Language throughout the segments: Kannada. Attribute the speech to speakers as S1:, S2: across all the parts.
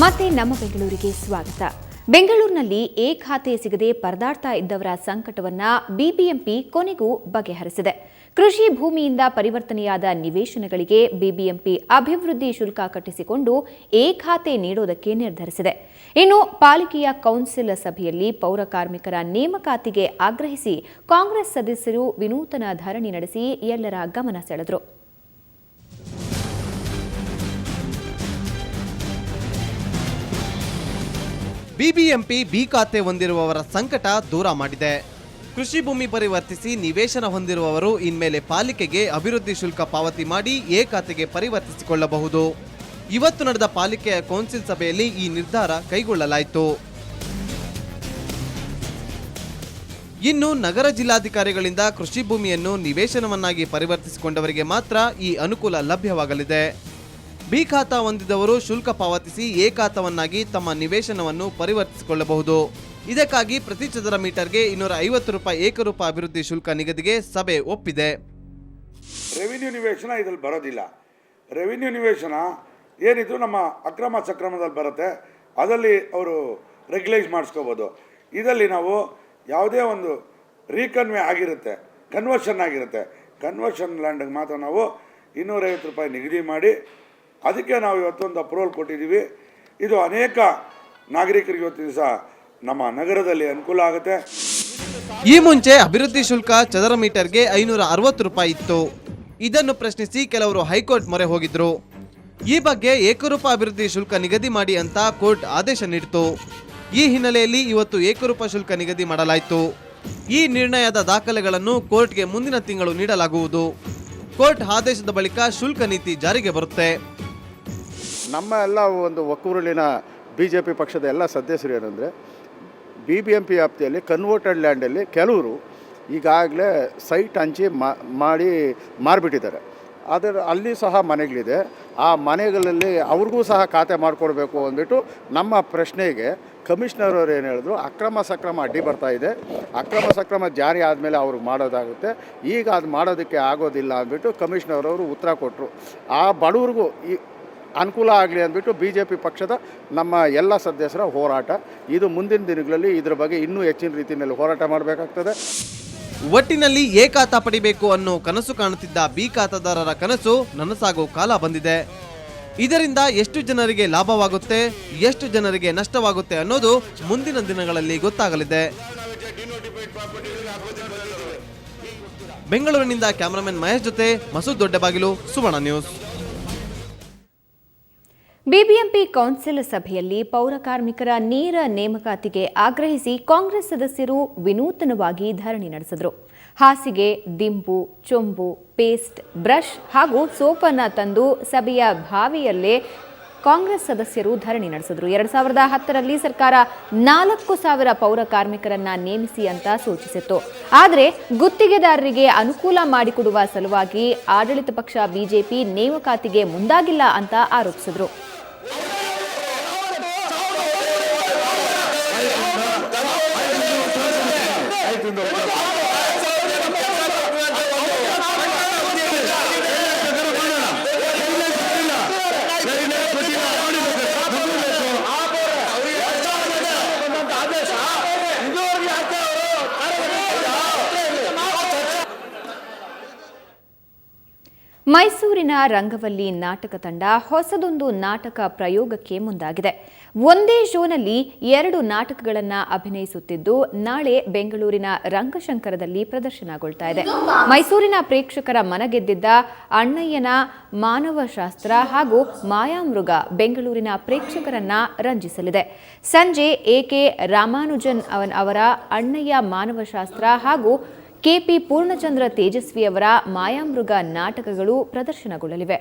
S1: ಮತ್ತೆ ನಮ್ಮ ಬೆಂಗಳೂರಿಗೆ ಸ್ವಾಗತ. ಬೆಂಗಳೂರಿನಲ್ಲಿ ಎ ಖಾತೆ ಸಿಗದೆ ಪರದಾಡ್ತಾ ಇದ್ದವರ ಸಂಕಟವನ್ನ ಬಿಬಿಎಂಪಿ ಕೊನೆಗೂ ಬಗೆಹರಿಸಿದೆ. ಕೃಷಿ ಭೂಮಿಯಿಂದ ಪರಿವರ್ತನೆಯಾದ ನಿವೇಶನಗಳಿಗೆ ಬಿಬಿಎಂಪಿ ಅಭಿವೃದ್ಧಿ ಶುಲ್ಕ ಕಟ್ಟಿಸಿಕೊಂಡು ಎ ಖಾತೆ ನೀಡೋದಕ್ಕೆ ನಿರ್ಧರಿಸಿದೆ. ಇನ್ನು ಪಾಲಿಕೆಯ ಕೌನ್ಸಿಲ್ ಸಭೆಯಲ್ಲಿ ಪೌರ ಕಾರ್ಮಿಕರ ನೇಮಕಾತಿಗೆ ಆಗ್ರಹಿಸಿ ಕಾಂಗ್ರೆಸ್ ಸದಸ್ಯರು ವಿನೂತನ ಧರಣಿ ನಡೆಸಿ ಎಲ್ಲರ ಗಮನ ಸೆಳೆದರು.
S2: ಬಿಬಿಎಂಪಿ ಬಿ ಖಾತೆ ಹೊಂದಿರುವವರ ಸಂಕಟ ದೂರ ಮಾಡಿದೆ. ಕೃಷಿ ಭೂಮಿ ಪರಿವರ್ತಿಸಿ ನಿವೇಶನ ಹೊಂದಿರುವವರು ಇನ್ಮೇಲೆ ಪಾಲಿಕೆಗೆ ಅಭಿವೃದ್ಧಿ ಶುಲ್ಕ ಪಾವತಿ ಮಾಡಿ ಎ ಖಾತೆಗೆ ಪರಿವರ್ತಿಸಿಕೊಳ್ಳಬಹುದು. ಇವತ್ತು ನಡೆದ ಪಾಲಿಕೆಯ ಕೌನ್ಸಿಲ್ ಸಭೆಯಲ್ಲಿ ಈ ನಿರ್ಧಾರ ಕೈಗೊಳ್ಳಲಾಯಿತು. ಇನ್ನು ನಗರ ಜಿಲ್ಲಾಧಿಕಾರಿಗಳಿಂದ ಕೃಷಿ ಭೂಮಿಯನ್ನು ನಿವೇಶನವನ್ನಾಗಿ ಪರಿವರ್ತಿಸಿಕೊಂಡವರಿಗೆ ಮಾತ್ರ ಈ ಅನುಕೂಲ ಲಭ್ಯವಾಗಲಿದೆ. ಬಿ ಖಾತಾ ಹೊಂದಿದವರು ಶುಲ್ಕ ಪಾವತಿಸಿ ಎ ಖಾತಾವನ್ನಾಗಿ ತಮ್ಮ ನಿವೇಶನವನ್ನು ಪರಿವರ್ತಿಸಿಕೊಳ್ಳಬಹುದು. ಇದಕ್ಕಾಗಿ ಪ್ರತಿ ಚದರ ಮೀಟರ್ಗೆ 250 ರೂಪಾಯಿ ಏಕರೂಪ ಅಭಿವೃದ್ಧಿ ಶುಲ್ಕ ನಿಗದಿಗೆ ಸಭೆ ಒಪ್ಪಿದೆ.
S3: ರೆವಿನ್ಯೂ ನಿವೇಶನ ಇದ್ರಲ್ಲಿ ಬರೋದಿಲ್ಲ. ರೆವಿನ್ಯೂ ನಿವೇಶನ ಏನಿದ್ರು ನಮ್ಮ ಅಕ್ರಮ ಸಕ್ರಮದಲ್ಲಿ ಬರುತ್ತೆ, ಅದರಲ್ಲಿ ಅವರು ರೆಗ್ಯುಲೈಸ್ ಮಾಡಿಸ್ಕೋಬೋದು. ಇದರಲ್ಲಿ ನಾವು ಯಾವುದೇ ಒಂದು ರೀಕನ್ವೆ ಆಗಿರುತ್ತೆ, ಕನ್ವರ್ಷನ್ ಆಗಿರುತ್ತೆ, ಕನ್ವರ್ಷನ್ ಲ್ಯಾಂಡಿಗೆ ಮಾತ್ರ ನಾವು 250 ರೂಪಾಯಿ ನಿಗದಿ ಮಾಡಿ ಅದಕ್ಕೆ ನಾವು ಇವತ್ತೊಂದು ಅಪ್ರೂವಲ್ ಕೊಟ್ಟಿದ್ದೀವಿ. ಇದು ಅನೇಕ ನಾಗರಿಕರಿಗೆ ಇವತ್ತು ದಿವಸ ನಮ್ಮ ನಗರದಲ್ಲಿ ಅನುಕೂಲ ಆಗುತ್ತೆ.
S2: ಈ ಮುಂಚೆ ಅಭಿವೃದ್ಧಿ ಶುಲ್ಕ ಚದರ ಮೀಟರ್ಗೆ 560 ರೂಪಾಯಿ ಇತ್ತು. ಇದನ್ನು ಪ್ರಶ್ನಿಸಿ ಕೆಲವರು ಹೈಕೋರ್ಟ್ ಮೊರೆ ಹೋಗಿದ್ರು. ಈ ಬಗ್ಗೆ ಏಕರೂಪ ಅಭಿವೃದ್ಧಿ ಶುಲ್ಕ ನಿಗದಿ ಮಾಡಿ ಅಂತ ಕೋರ್ಟ್ ಆದೇಶ ನೀಡಿತು. ಈ ಹಿನ್ನೆಲೆಯಲ್ಲಿ ಇವತ್ತು ಏಕರೂಪ ಶುಲ್ಕ ನಿಗದಿ ಮಾಡಲಾಯಿತು. ಈ ನಿರ್ಣಯದ ದಾಖಲೆಗಳನ್ನು ಕೋರ್ಟ್ಗೆ ಮುಂದಿನ ತಿಂಗಳು ನೀಡಲಾಗುವುದು. ಕೋರ್ಟ್ ಆದೇಶದ ಬಳಿಕ ಶುಲ್ಕ ನೀತಿ ಜಾರಿಗೆ ಬರುತ್ತೆ.
S4: ನಮ್ಮ ಎಲ್ಲ ಒಂದು ಒಕ್ಕೂರಲಿನ BJP ಪಕ್ಷದ ಎಲ್ಲ ಸದಸ್ಯರು ಏನಂದರೆ, BBMP ವ್ಯಾಪ್ತಿಯಲ್ಲಿ ಕನ್ವರ್ಟೆಡ್ ಲ್ಯಾಂಡಲ್ಲಿ ಕೆಲವರು ಈಗಾಗಲೇ ಸೈಟ್ ಹಂಚಿ ಮಾಡಿ ಮಾರಿಬಿಟ್ಟಿದ್ದಾರೆ. ಅಲ್ಲಿ ಸಹ ಮನೆಗಳಿದೆ. ಆ ಮನೆಗಳಲ್ಲಿ ಅವ್ರಿಗೂ ಸಹ ಖಾತೆ ಮಾಡಿಕೊಡ್ಬೇಕು ಅಂದ್ಬಿಟ್ಟು ನಮ್ಮ ಪ್ರಶ್ನೆಗೆ ಕಮಿಷನರ್ ಅವರು ಏನು ಹೇಳಿದ್ರು, ಅಕ್ರಮ ಸಕ್ರಮ ಅಡ್ಡಿ ಬರ್ತಾ ಇದೆ, ಅಕ್ರಮ ಸಕ್ರಮ ಜಾರಿ ಆದಮೇಲೆ ಅವ್ರಿಗೆ ಮಾಡೋದಾಗುತ್ತೆ, ಈಗ ಅದು ಮಾಡೋದಕ್ಕೆ ಆಗೋದಿಲ್ಲ ಅಂದ್ಬಿಟ್ಟು ಕಮಿಷನರ್ ಅವರು ಉತ್ತರ ಕೊಟ್ಟರು. ಆ ಬಡವ್ರಿಗೂ ಈ ಅನುಕೂಲ ಆಗಲಿ ಅಂದ್ಬಿಟ್ಟು BJP ಪಕ್ಷದ ನಮ್ಮ ಎಲ್ಲ ಸದಸ್ಯರ ಹೋರಾಟ ಇದು. ಮುಂದಿನ ದಿನಗಳಲ್ಲಿ ಇದರ ಬಗ್ಗೆ ಇನ್ನೂ ಹೆಚ್ಚಿನ ರೀತಿಯಲ್ಲಿ ಹೋರಾಟ ಮಾಡಬೇಕಾಗ್ತದೆ.
S2: ಒಟ್ಟಿನಲ್ಲಿ ಎ ಖಾತಾ ಪಡಿಬೇಕು ಅನ್ನೋ ಕನಸು ಕಾಣುತ್ತಿದ್ದ ಬಿ ಖಾತಾದಾರರ ಕನಸು ನನಸಾಗೋ ಕಾಲ ಬಂದಿದೆ. ಇದರಿಂದ ಎಷ್ಟು ಜನರಿಗೆ ಲಾಭವಾಗುತ್ತೆ, ಎಷ್ಟು ಜನರಿಗೆ ನಷ್ಟವಾಗುತ್ತೆ ಅನ್ನೋದು ಮುಂದಿನ ದಿನಗಳಲ್ಲಿ ಗೊತ್ತಾಗಲಿದೆ. ಬೆಂಗಳೂರಿನಿಂದ ಕ್ಯಾಮರಾಮನ್ ಮಹೇಶ್ ಜೊತೆ ಮಸೂದ್ ದೊಡ್ಡಬಾಗಿಲು, ಸುವರ್ಣ ನ್ಯೂಸ್.
S1: ಬಿಬಿಎಂಪಿ ಕೌನ್ಸಿಲ್ ಸಭೆಯಲ್ಲಿ ಪೌರ ಕಾರ್ಮಿಕರ ನೇರ ನೇಮಕಾತಿಗೆ ಆಗ್ರಹಿಸಿ ಕಾಂಗ್ರೆಸ್ ಸದಸ್ಯರು ವಿನೂತನವಾಗಿ ಧರಣಿ ನಡೆಸಿದರು. ಹಾಸಿಗೆ, ದಿಂಬು, ಚೊಂಬು, ಪೇಸ್ಟ್, ಬ್ರಷ್ ಹಾಗೂ ಸೋಪನ್ನು ತಂದು ಸಭೆಯ ಬಾವಿಯಲ್ಲೇ ಕಾಂಗ್ರೆಸ್ ಸದಸ್ಯರು ಧರಣಿ ನಡೆಸಿದರು. 2010ರಲ್ಲಿ ಸರ್ಕಾರ 4,000 ಪೌರ ಕಾರ್ಮಿಕರನ್ನ ನೇಮಿಸಿ ಅಂತ ಸೂಚಿಸಿತ್ತು. ಆದರೆ ಗುತ್ತಿಗೆದಾರರಿಗೆ ಅನುಕೂಲ ಮಾಡಿಕೊಡುವ ಸಲುವಾಗಿ ಆಡಳಿತ ಪಕ್ಷ ಬಿಜೆಪಿ ನೇಮಕಾತಿಗೆ ಮುಂದಾಗಿಲ್ಲ ಅಂತ ಆರೋಪಿಸಿದರು. ಮೈಸೂರಿನ ರಂಗವಲ್ಲಿ ನಾಟಕ ತಂಡ ಹೊಸದೊಂದು ನಾಟಕ ಪ್ರಯೋಗಕ್ಕೆ ಮುಂದಾಗಿದೆ. ಒಂದೇ ಶೋನಲ್ಲಿ 2 ನಾಟಕಗಳನ್ನು ಅಭಿನಯಿಸುತ್ತಿದ್ದು ನಾಳೆ ಬೆಂಗಳೂರಿನ ರಂಗಶಂಕರದಲ್ಲಿ ಪ್ರದರ್ಶನಗೊಳ್ತಾ ಇದೆ. ಮೈಸೂರಿನ ಪ್ರೇಕ್ಷಕರ ಮನಗೆದ್ದಿದ್ದ ಅಣ್ಣಯ್ಯನ ಮಾನವಶಾಸ್ತ್ರ ಹಾಗೂ ಮಾಯಾಮೃಗ ಬೆಂಗಳೂರಿನ ಪ್ರೇಕ್ಷಕರನ್ನ ರಂಜಿಸಲಿದೆ. ಸಂಜೆ ಎಕೆ ರಾಮಾನುಜನ್ ಅವರ ಅಣ್ಣಯ್ಯ ಮಾನವಶಾಸ್ತ್ರ ಹಾಗೂ ಕೆಪಿ ಪೂರ್ಣಚಂದ್ರ ತೇಜಸ್ವಿಯವರ ಮಾಯಾಮೃಗ ನಾಟಕಗಳು ಪ್ರದರ್ಶನಗೊಳ್ಳಲಿವೆ.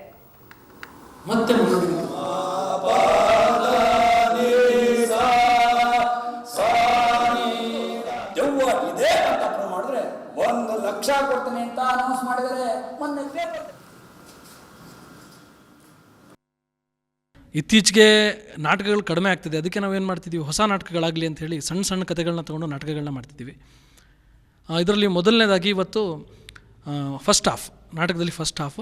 S5: ಇತ್ತೀಚೆಗೆ ನಾಟಕಗಳು ಕಡಿಮೆ ಆಗ್ತಿದೆ. ಅದಕ್ಕೆ ನಾವೇನು ಮಾಡ್ತಿದ್ದೀವಿ, ಹೊಸ ನಾಟಕಗಳಾಗಲಿ ಅಂತ ಹೇಳಿ ಸಣ್ಣ ಸಣ್ಣ ಕಥೆಗಳನ್ನ ತೊಗೊಂಡು ನಾಟಕಗಳನ್ನ ಮಾಡ್ತಿದ್ದೀವಿ. ಇದರಲ್ಲಿ ಮೊದಲನೇದಾಗಿ ಇವತ್ತು ಫಸ್ಟ್ ಹಾಫ್ ನಾಟಕದಲ್ಲಿ ಫಸ್ಟ್ ಹಾಫ್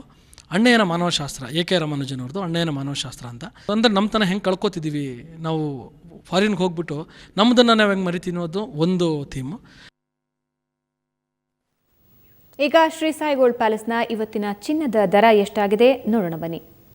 S5: ಅಣ್ಣಯ್ಯನ ಮಾನವಶಾಸ್ತ್ರ A.K. ರಾಮಾನುಜನ್ ಅವ್ರದ್ದು ಅಣ್ಣಯ್ಯನ ಮಾನವಶಾಸ್ತ್ರ ಅಂತ. ಅಂದರೆ ನಮ್ಮತನ ಹೆಂಗೆ ಕಳ್ಕೊತಿದ್ದೀವಿ ನಾವು ಫಾರಿನ್ಗೆ ಹೋಗ್ಬಿಟ್ಟು ನಮ್ಮದನ್ನು ನಾವು ಹೆಂಗೆ ಮರಿತೀವಿ ಅನ್ನೋದು ಒಂದು ಥೀಮು.
S1: ಈಗ ಶ್ರೀ ಸಾಯಿ ಗೋಲ್ಡ್ ಪ್ಯಾಲೇಸ್ನ ಇವತ್ತಿನ ಚಿನ್ನದ ದರ ಎಷ್ಟಾಗಿದೆ ನೋಡೋಣ ಬನ್ನಿ.